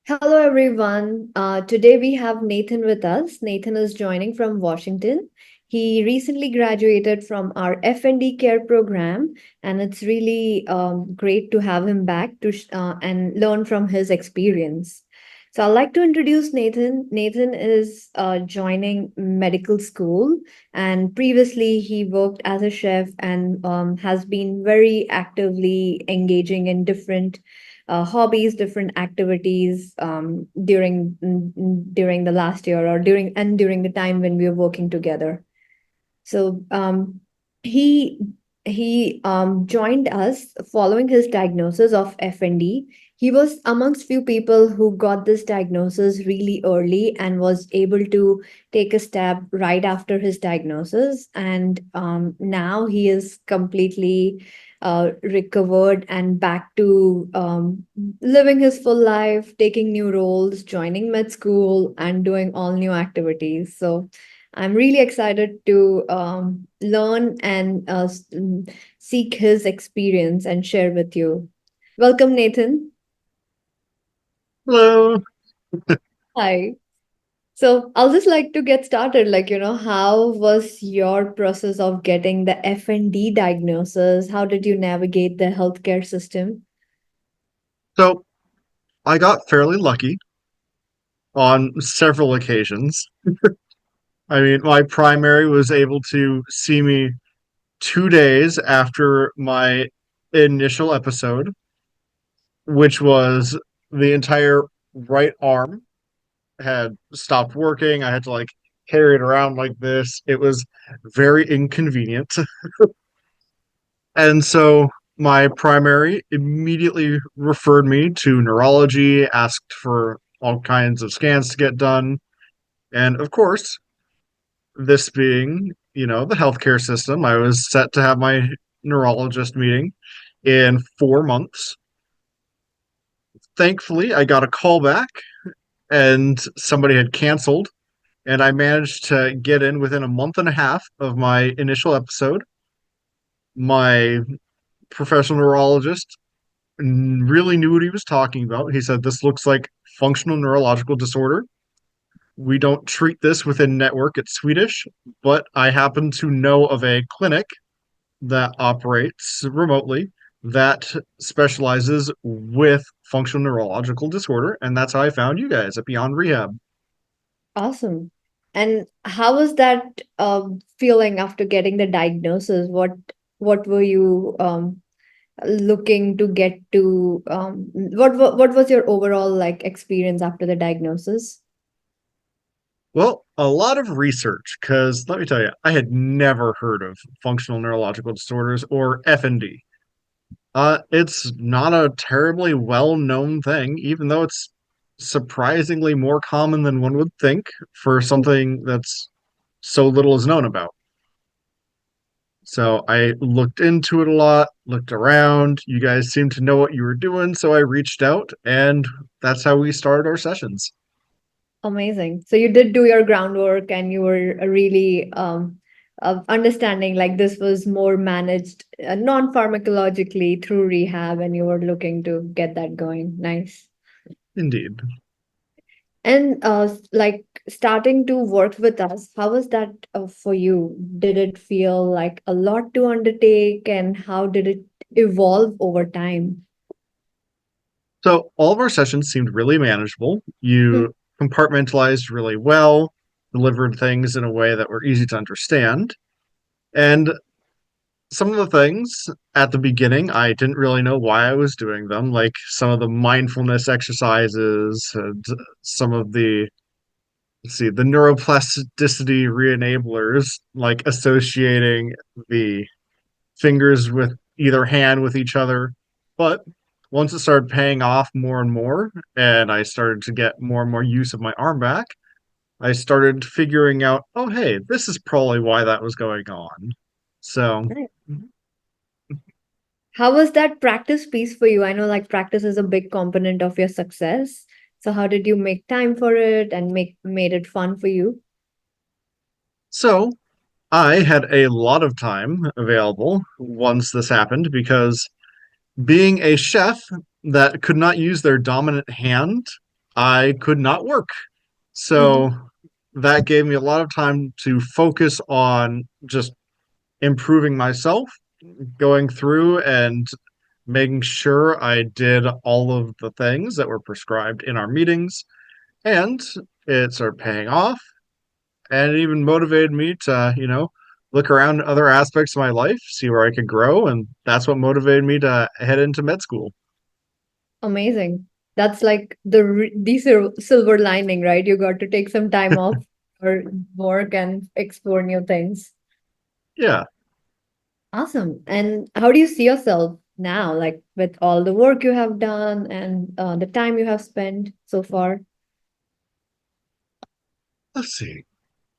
Hello, everyone. Today we have Nathan with us. Nathan is joining from Washington. He recently graduated from our F&D care program, and it's really great to have him back and learn from his experience. So I'd like to introduce Nathan. Nathan is joining medical school, and previously he worked as a chef and has been very actively engaging in different hobbies, different activities during the last year or during the time when we were working together. So he he joined us following his diagnosis of FND. He was amongst few people who got this diagnosis really early and was able to take a step right after his diagnosis. And now he is completely recovered and back to living his full life, taking new roles, joining med school, and doing all new activities. So I'm really excited to learn and seek his experience and share with you. Welcome, Nathan. Hello. Hi. So I'll just like to get started. How was your process of getting the FND diagnosis? How did you navigate the healthcare system? So I got fairly lucky on several occasions. I mean, my primary was able to see me 2 days after my initial episode, which was the entire right arm had stopped working. I had to carry it around like this. It was very inconvenient. And so my primary immediately referred me to neurology, asked for all kinds of scans to get done. And of course, this being, the healthcare system, I was set to have my neurologist meeting in 4 months. Thankfully, I got a call back and somebody had canceled, and I managed to get in within a month and a half of my initial episode. My professional neurologist really knew what he was talking about. He said, "This looks like functional neurological disorder. We don't treat this within network at Swedish, but I happen to know of a clinic that operates remotely that specializes with functional neurological disorder. And that's how I found you guys at Beyond Rehab." Awesome. And how was that feeling after getting the diagnosis? What were you looking to get to what was your overall like experience after the diagnosis? Well, a lot of research, because let me tell you, I had never heard of functional neurological disorders or FND. It's not a terribly well-known thing, even though it's surprisingly more common than one would think for something that's so little is known about. So I looked into it a lot, looked around. You guys seemed to know what you were doing, so I reached out, and that's how we started our sessions. Amazing. So you did do your groundwork and you were really understanding like this was more managed non-pharmacologically through rehab and you were looking to get that going. Nice. Indeed. And like starting to work with us, how was that for you? Did it feel like a lot to undertake, and how did it evolve over time? So all of our sessions seemed really manageable. Hmm. You compartmentalized really well, delivered things in a way that were easy to understand. And some of the things at the beginning, I didn't really know why I was doing them, like some of the mindfulness exercises and some of the, let's see, the neuroplasticity re-enablers, like associating the fingers with either hand with each other. But once it started paying off more and more, and I started to get more and more use of my arm back, I started figuring out, oh, hey, this is probably why that was going on. So, Nice. How was that practice piece for you? I know like practice is a big component of your success. So how did you make time for it and make made it fun for you? so I had a lot of time available once this happened because being a chef that could not use their dominant hand, I could not work. Mhm. So that gave me a lot of time to focus on just improving myself, going through and making sure I did all of the things that were prescribed in our meetings. And it started paying off. And it even motivated me to, look around other aspects of my life, see where I could grow. And that's what motivated me to head into med school. Amazing. That's like the silver lining, right? You got to take some time off or work and explore new things. Yeah. Awesome. And how do you see yourself now, like with all the work you have done and the time you have spent so far? Let's see.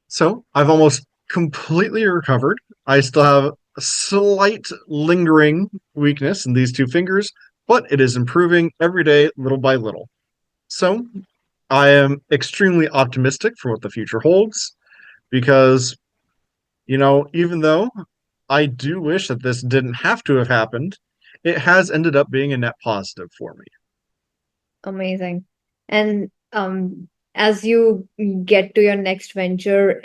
So I've almost completely recovered. I still have a slight lingering weakness in these two fingers, but it is improving every day, little by little. So I am extremely optimistic for what the future holds because, even though I do wish that this didn't have to have happened, it has ended up being a net positive for me. Amazing. And as you get to your next venture,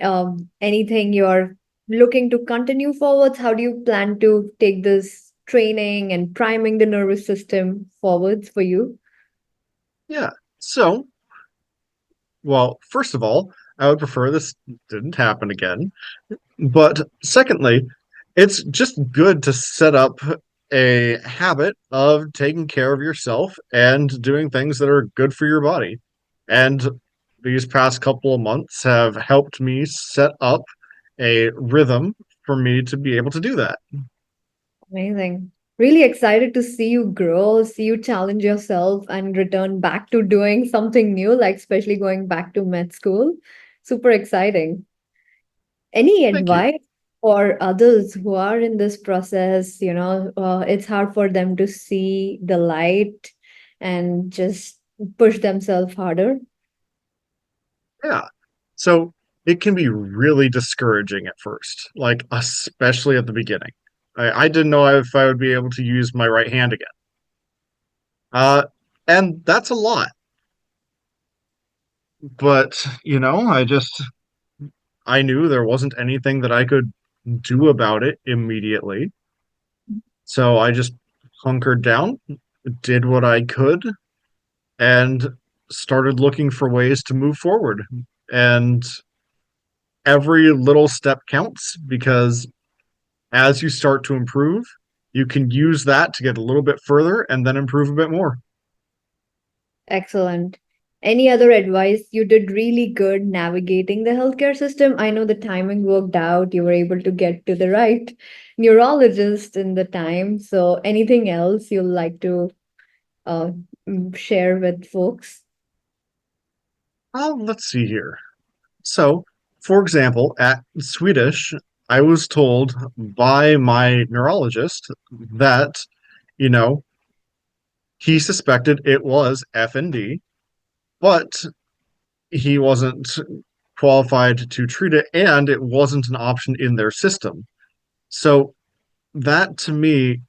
anything you're looking to continue forwards, how do you plan to take this training and priming the nervous system forwards for you? Yeah. So, well, first of all, I would prefer this didn't happen again. But secondly, it's just good to set up a habit of taking care of yourself and doing things that are good for your body. And these past couple of months have helped me set up a rhythm for me to be able to do that. Amazing. Really excited to see you grow, see you challenge yourself and return back to doing something new, like especially going back to med school. Super exciting. Any Thank you. advice for others who are in this process? It's hard for them to see the light and just push themselves harder. Yeah. So it can be really discouraging at first, like especially at the beginning. I didn't know if I would be able to use my right hand again. Uh, and that's a lot. But, I knew there wasn't anything that I could do about it immediately. So I just hunkered down, did what I could, and started looking for ways to move forward. And every little step counts because as you start to improve, you can use that to get a little bit further and then improve a bit more. Excellent. Any other advice? You did really good navigating the healthcare system. I know the timing worked out. You were able to get to the right neurologist in the time. So, anything else you'd like to uh, share with folks? Let's see here. So, for example, at Swedish, I was told by my neurologist that, you know, he suspected it was FND, but he wasn't qualified to treat it and it wasn't an option in their system. So, that to me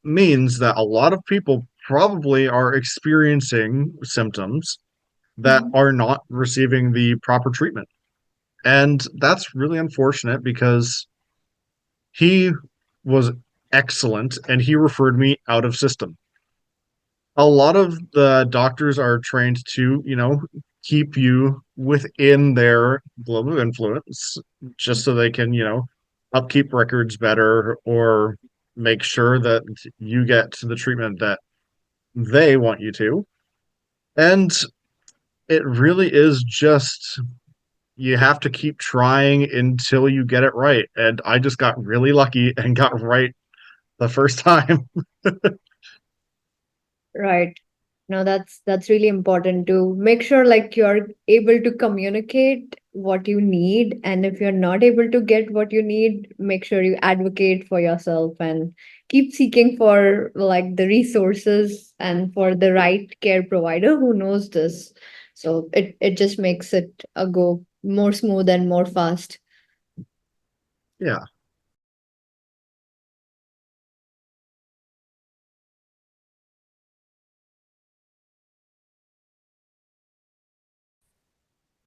means that a lot of people probably are experiencing symptoms that Mhm. are not receiving the proper treatment. And that's really unfortunate because he was excellent and he referred me out of system. A lot of the doctors are trained to, keep you within their globe of influence just so they can, upkeep records better or make sure that you get the treatment that they want you to. And it really is just you have to keep trying until you get it right. And I just got really lucky and got right the first time. Right. No, that's really important to make sure like you're able to communicate what you need, and if you're not able to get what you need, make sure you advocate for yourself and keep seeking for like the resources and for the right care provider who knows this. So it just makes it go more smooth and more fast. Yeah.